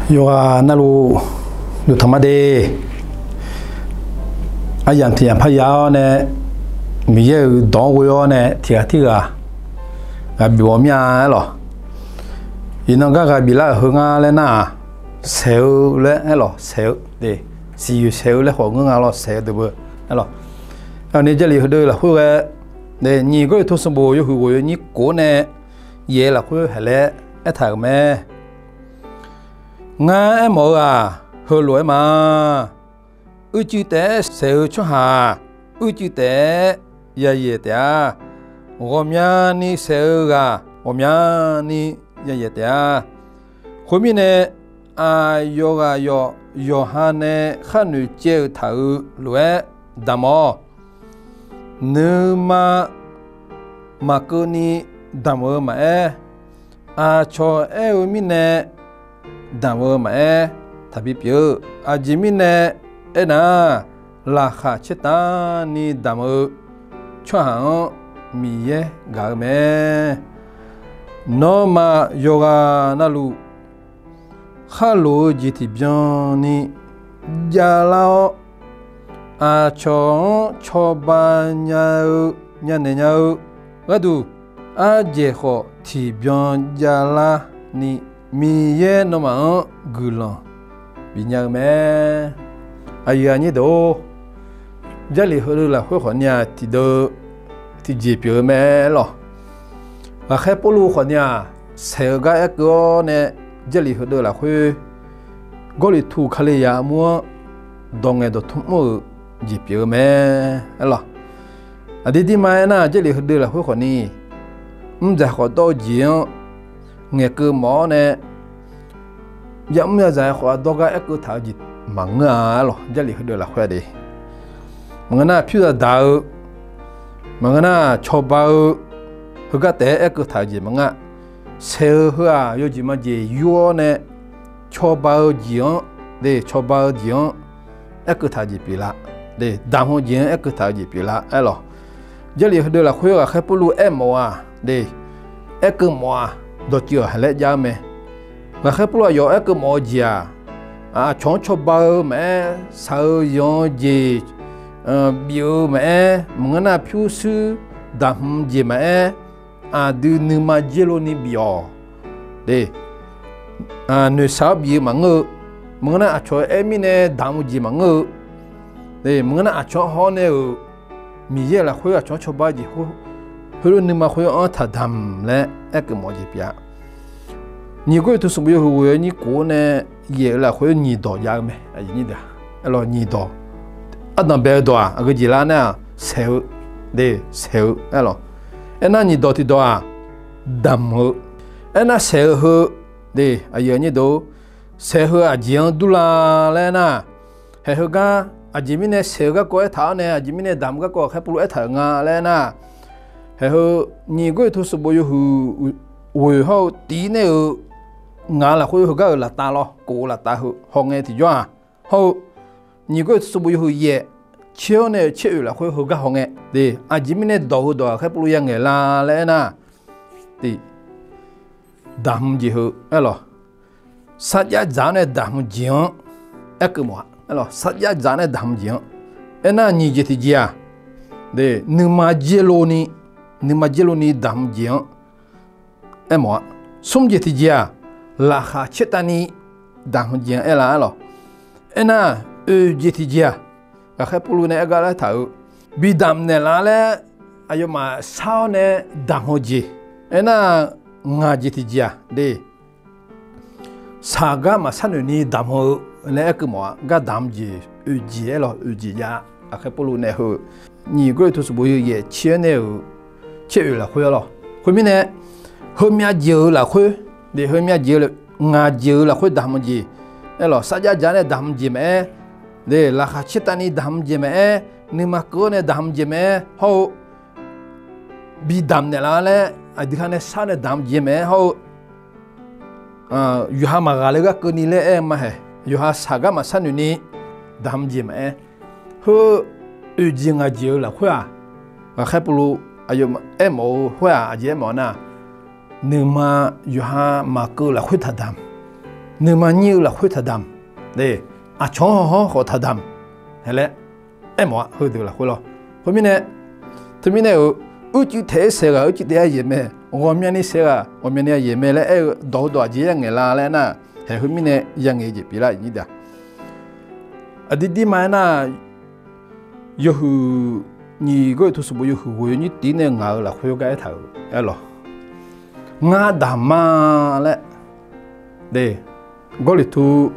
有啊，那路有他妈的，啊，养天拍腰呢，没有当我要呢，贴啊，啊，比我命咯，伊那个比那好啊嘞呐，少嘞咯，少的，是有少嘞好啊咯，少对不？咯，啊，你这里好多了，好个，你个都是无有好个，你过呢，也了好系嘞，一头咩？ ngã mồ à hơi lỗi mà ư chữ té sẹo cho hà ư chữ té ya té gom ya ni sẹo à gom ya ni ya té hôm nay à yoga yo hane khanu cheu thau lỗi damo nữ mà cứ ni damo mà à cho hôm nay Damo mà tapi piu ajimine ena la kha cheta ni damo chua mi ye ga me no ma yoga nalu khalo jiti bien ni ya lao a cho ba nya ne nya gadu a je kho ti bien ya la ni mi ye no ma gulan binya me aya ni do jali hulu la ho khonya ti do ti je pyo me lo a khe polu khonya se ga e ko ne jali hulu la ho goli tu khale ya mo dong e do thu mo je pyo me lo adidi ma na jali hulu la ho khoni ja kho do ji nghe cơ mỏ nè giống như vậy họ đo cái cơ thảo gì mắng à lo giờ liền được là khoe đi mắng na phiêu đào mắng na cho bao họ cái té cơ thảo gì mắng à sale hoa yo gì mà gì yo nè cho bao gì để cho bao gì cơ thảo gì bị lạ để đam ho gì cơ thảo gì bị lạ lo giờ liền được là khoe là khai pulu em à để cơ mỏ đồ chưa hay lẽ ra mẹ và khi bữa giờ cái mỏ gì à chọn cho bao mẹ sao giờ gì biểu mẹ muốn na phiêu sư đam gì mẹ đưa nữ mà gì luôn đi biểu để nữ sao biểu mà ngơ muốn na cho em nè đam gì mà ngơ để muốn na cho họ nè mi gì là khối cho bao gì hứa nữ mà khối ở thà đam lẽ cái mỏ gì bia你个都是没有为你过呢，也来会你到家没？哎，你的，哎咯你到，那别多啊，个几啦呢？少的少，哎咯，哎那你到的多啊，淡好，哎那少好的，哎呀你都少好啊，这样多啦嘞呐，还好个啊，这边呢少个过一头呢，这边呢淡个过还不如一头啊嘞呐，还好你个都是没有为好第呢。 ngã là khối hở là ta lo, cổ là ta hở, họ nghe thì doa, họ nhiều cái số bùi hở ye, chiều này chiều là khối hở họ nghe, thì chỉ mình đầu đó khai bùi nghe là lẽ na, thì đam gì hở, lo, sát giá giá này đam gì á, cái mà, lo, sát giá giá này đam gì á, na như vậy thì gì à, thì nhưng mà jello ni đam gì á, mà, xong vậy thì gì à là khá chết tani đang giang là lo na GTG à khai pulu này cái là thảo bị đam này là lẽ ayo mà sao này đang hồ gì na ngà GTG à đi saga mà sao này đam hồ này cái mà cái đam gì gì lo gì ya à khai pulu này hồ nhiều cái thứ bồi gì chia này chia là khơi lo khơi mình này hôm nay giờ là khơi để hơi mía dừa ngà dừa là khối đam gì, lo sát giá giá này đam gì mẹ, để là khát chết tani đam gì mẹ, nhưng mà cứ này đam gì mẹ, họ bị đam này là lẽ, đi khăn này sao này đam gì mẹ, họ, yuha mà gà lấy cái cơ ni lẽ em mà hè, yuha saga mà sao ni đam gì mẹ, họ gì ngà dừa là khối và khai bulu ayo em ở khối gì em ở na. Nhưng mà yuha mà cứ là khuyết thật đam nếu mà nhiều là khối thật đam để chó họ thật đam hay là em mà hơi được là khối lo khối mình này ở chỗ thế sẽ ở chỗ thế gì mà我们呢是啊，我们呢也没来多几样个啦嘞那，还后面呢样个就比啦你的，弟嘛那，有你个都是不有会你弟呢熬了会个头，哎咯，我大妈嘞，对，我里头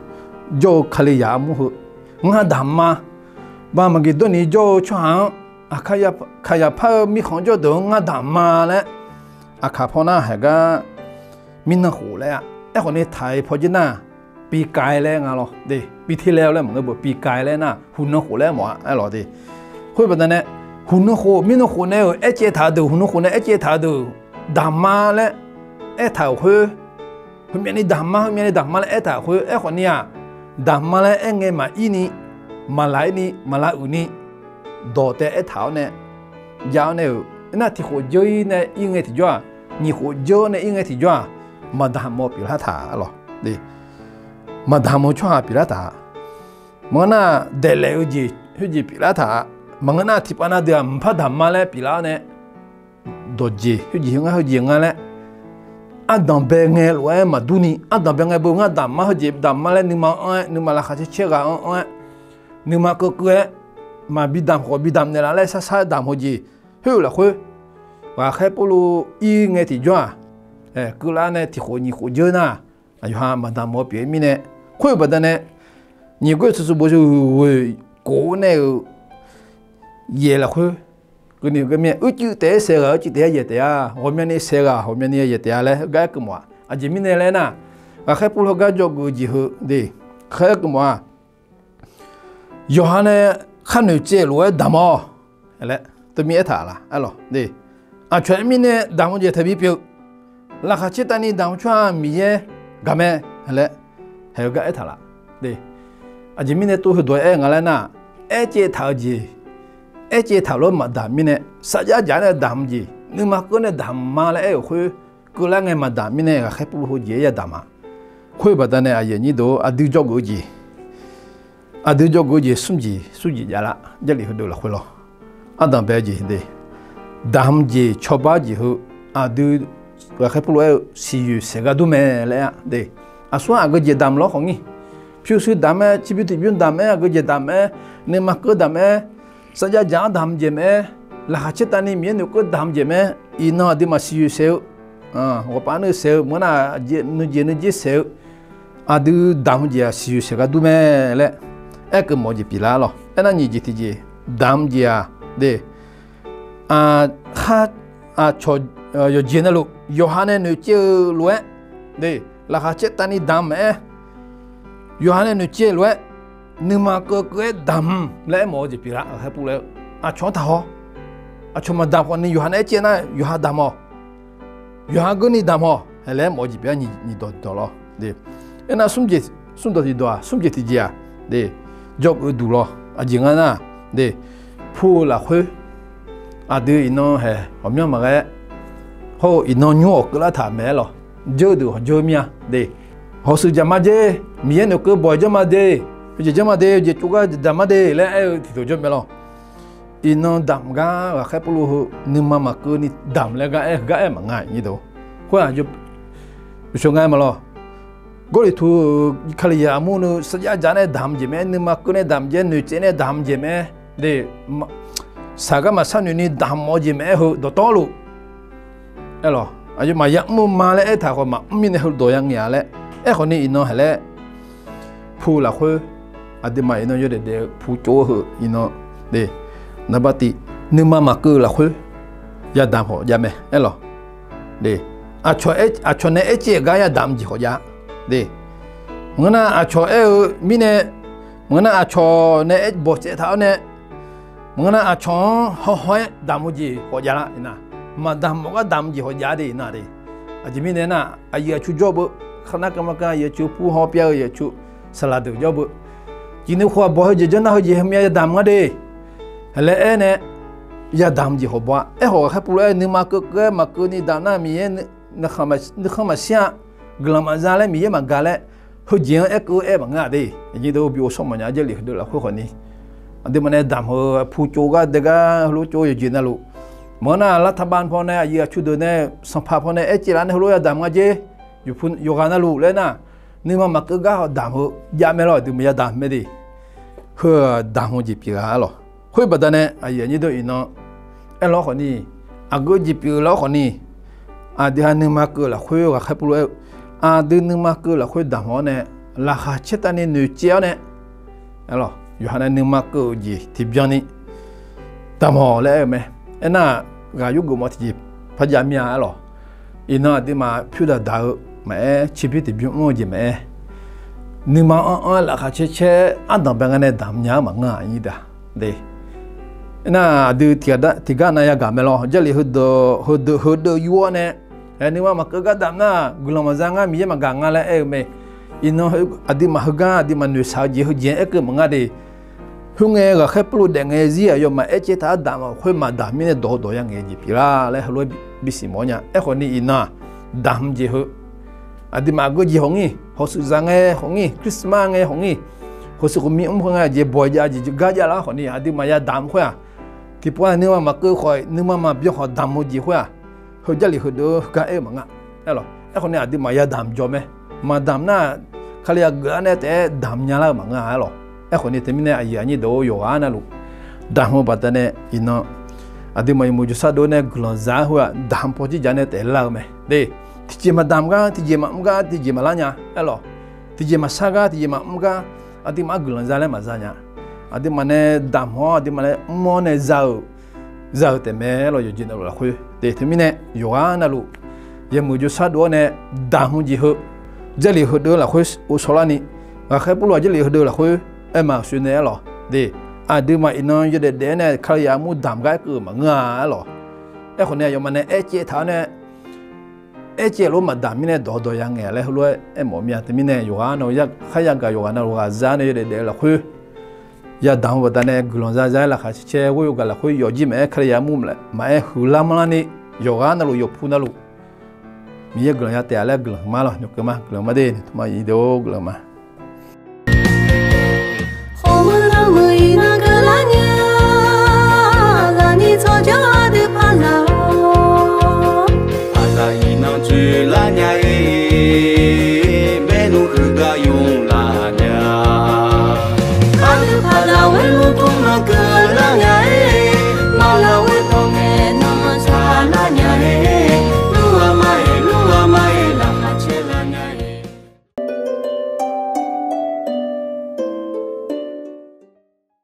就看了呀么好，我大妈，把么个多你就穿看呀怕米看就到我大妈嘞。ข้าพ่อหน้าเหก็มินหูเลยคนนี้ไทยพอจีน่าปีกายแล้วไงหรอดิปีที่แล้วเหมือนกับปีกายแล้วนะหุ่นหูแล้วหมอหรอดิคุยแบบนั้นหุ่นหูมินหูเนี่ยเจ้าถาดูหุ่นหูเนี่ยเจ้าถาดูดำมาแล้วถาคุยคุณมีนี่ดำมาแล้วถาคุยคนนี้ดำมาแล้วไงมาอีนี่มาไล่นี่มาไล่อุ่นนี่โดดแต่ถาเนี่ยยาวเนี่ย那ที่หัวเยอะเนี่ยยังไงที่จ้านี่หัวเยอะเนี่ยยังไงที่จ้ามาดามโมปิลาถาหรอดิมาดามโมช่วยปิลาถามันน่ะเดลล์จีปิลาถามันน่ะที่ปนน่ะเดี๋ยวมันพัดดามมาแล้วปิลาเนี่ยโดจียังไงเลยดัมเบงเงลวยมาดูนี่ดัมเบงเงลบุงดัมมาดัมมาแล้วนึกมาละข้าจะเชื่อกันนึกมาก็เกลือมาบิดามเนี่ยละซาดัมหัวจีเฮ้ยล่ะคุยว่าแค่ปลูอีไงที่จ้ากูละเนี่ยที่หัวนี่หัวเยอะนะอยู่ห่างมาดามหัวเปียมีเนี่ยคุยแบบนั้นเนี่ยนี่ก็สุดๆบ่ชูกูเนี่ยเย่ล่ะคุยกูนี่ก็มีจุดเตะเสือจุดเตะเย่เตะหัวมันนี่เสือหัวมันนี่เย่เตะเลยก็กูมั่วจะมีเนี่ยเลยนะว่าแค่ปลูก็จกูจีหือดิแค่กูมั่วอยู่ห่างเนี่ยขันอยู่เจรวยดามอะไรตัวมีถาละอ๋อดิช่วยมีเนี่ยดาวมันจะทวีเปียวราคาเช่นตอนนี้ดาวช่วยมีเยกามอะไรเฮลก็ถาละดิจะมีเนี่ยตัวหัวตัวอะไรนะเจ้าถาจีเจ้าถาล้มมาดามีเนี่ยสัญญาจานเนี่ยดามจีนึกมาก็เนี่ยดามมาแล้วคุยกูละไงมาดามีเนี่ยก็แค่พูดหัวเย่ดามาคุยแบบนั้นเนี่ยอย่างนี้ดูดูจอกกูจีสุ่มจียาละจะหลีกดูละคุยล้อดัมเบจีเดดามจีชอบจีหูดูว่าแค่พูดว่าสิอยู่เสกดูแม่เลยเดส่วนก็จะดามล้อของนี่พิวสุดดามชีวิตที่ยุ่งดามก็จะดามเนี่ยมาก็ดามสัญญาจางดามเจมละข้าเช่นตอนนี้มีนุก็ดามเจมอีน่าดีมาสิอยู่เซลว่าปานุเซลมันน่ะนึกเซลดูดามจีสิอยู่เสกดูแม่เลยก็มอจีพิลาล้อนั่นนี่จีที่ดามจีเดข้าชดอยู่เจนลูกยูฮันเนี่ยเจอล้วนเดละข้าเจ็ดตานี่ดำยูฮันเนี่ยเจอล้วนนึกมาก็ดำแล้วหมอจะปีละให้พูดแล้วชอนท้าชอนมาดำคนนี้ยูฮันเจน่ะยูฮันดำยูฮันก็นี่ดำแล้วหมอจะปีละนี่ตัวล้อเดน่ะสุ่มตัวที่ตัวสุ่มที่จีเดจบดูล้อจริงนะเดพูดละคุยดูอินโน่เฮ้ผมยังมาแค่โหอินโน่นิวยอร์กละถามแม่หรอเจอดูเจอเมียเดเขาซื้อจามาเจมีเงินก็บ่อยจามาเดจะมาเดจะจุกก็จามาเดแล้วที่ตัวจบไหมล่ะอินโน่ดำก้าว่าแค่ปลูกนึกมาเกินนี่ดำแล้วก็มันง่ายนี่ดูคนอาจจะช่วยง่ายมาล่ะก็เลยถูกขลียามูนสัญญาจานเนี่ยดำเจไหมนึกมาเกินเนี่ยดำเจนึกเจเนี่ยดำเจไหมเดสากมาสันนี่ดำมอจิเมห์ดูโตลูเหรออายุมายังมุมมาเลยถ้าคนมามีเนี่ยดูยังเงี้ยเลยคนนี้อินโน่เหรอผู้ละคนดีมาอินโน่อยู่เด็กผู้โจ้อินโน่เดนับตินึกมาเกิดละคนยาดำหัวยาเมเหรอเดชวนเนี่ยเจ๊ก็ยาดำจีหัวยาเดงั้นชวนมีเนี่ยงั้นชวนเนี่ยบอกเจ้าเท้าเนี่ยมึงน่ะชอนห้อยดำมุจีหัวยาละนะมาดำก็ดำจีหัวยาดีนะดิจะมีเนี่ยนะอยากชูจอบคณะกรรมการอยากชูผู้หอบเปียอยากชูสลัดจอบจีนี่ขวบบ่อยจะนะเขาจะมีดำก็ดีแล้วเนี่ยอยากดำจีหัวบ่หัวแค่พูดเลยนึกมาเกิดมาเกิดนี่ดำน่ะมีนึกเข้ามาเสียกลับมาจานเลยมีมากาเลย hơi giếng cứ bằng ngã đi như đâu biểu xong mà nhà chơi được là khối này anh mà này đam hơi phụ chú cái đấy cái lúa chú gì nào lú mà na là thằng bạn phong này giờ chú đứa này sản phẩm phong này chỉ là này lúa đam cái gì yêu cái nào lú lên na nhưng mà cứ cái đam hơi giá mấy rồi thì bây giờ đam mấy đi hơi đam hơi gì bị cái rồi hơi bắt đầu này giờ như đâu nó em lo khối này cái gì bị lo khối này đi hành nhưng mà cứ là khối cái khép lúa đi nhưng mà cứ là khối đam hơi này là khá chết anh ấy nuôi chéo này rồiอยู่หันนึงมาก็ยีที่บยังนี่ตามหัวเลยไหมเอ็น่ะกายุกุมาที่พยายามมีอะไรหรออีน่ะที่มาพูดดาวแม่ชีวิตที่บยังงอจีแม่นึงมาละค่ะเช่อันดับเป็นกันเนี่ยดำยามังงะยี่ดาเด้น่ะดูที่กันนายกาเมลอจะเลยฮึดยัวเนี่ยนึกว่ามาก็ดำน่ะกุลมาจังมีมากังอะไรไหมอีน่ะอดีมาฮึกาอดีมาหนุ่ยสาวจีฮึเจเอ็กมังงะเด้hung nghe cái khép luôn để nghe gì à, mà ấy chế thà đam mà khơi mà đam mình đổ yang nghe gì pira, lấy hơi bị xì mỏ nhá, ấy còn đi ina đam gì hơ, đi mà cái gì hông họ sự giang nghe hông Christmas nghe hông họ sự cũng miệng hông gì boy gì gà gì là hông đi mà ya đam khoa, thì bữa nay mà cứ khỏi nhưng mà biết họ đam một gì khoa, họ chỉ là họ đó cái ấy mà ngã, ấy rồi, ấy còn đi mà ya đam cho mà đam na, khai là cái này thế đam nhá là mà ngã ấy rồi. Aku ni temine ayahnya do yoga na lu, dah mau batane ino, adi mai mujusa do ne glonza hua dah poji jane telah me, deh, tiji ma damga, tiji ma mga, tiji ma lanya, elo, tiji ma saga, tiji ma mga, adi ma glonza le mazanya, adi mana damho, adi mana mo ne zau teme lo yojina lu aku, deh temine yoga na lu, ye mujusa do ne dah muji hu, jadi hu do la aku usolani, akhir puluh jadi hu do la aku. Mà suy nghĩ rồi, đi, đi mà nó như để này, khai giá mua đam cái cứ mà ngã rồi, cáiคนnày giờ mà này, chế tháo này, chế lúc mà đam mình này đổ yang nghe lại luôn, mỗi miếng thì mình này yoga nó giờ khai giá cái yoga nó yoga ra này để là khui, giờ đam vào này gulong ra là khai chế vui yoga là khui, giờ chỉ mà khai giá mua mà hula mà này yoga nó luôn yopu nó luôn, mình giờ gulong ra tiền là gulong mà rồi, nhục mà gulong mà đi, mà ideo gulong mà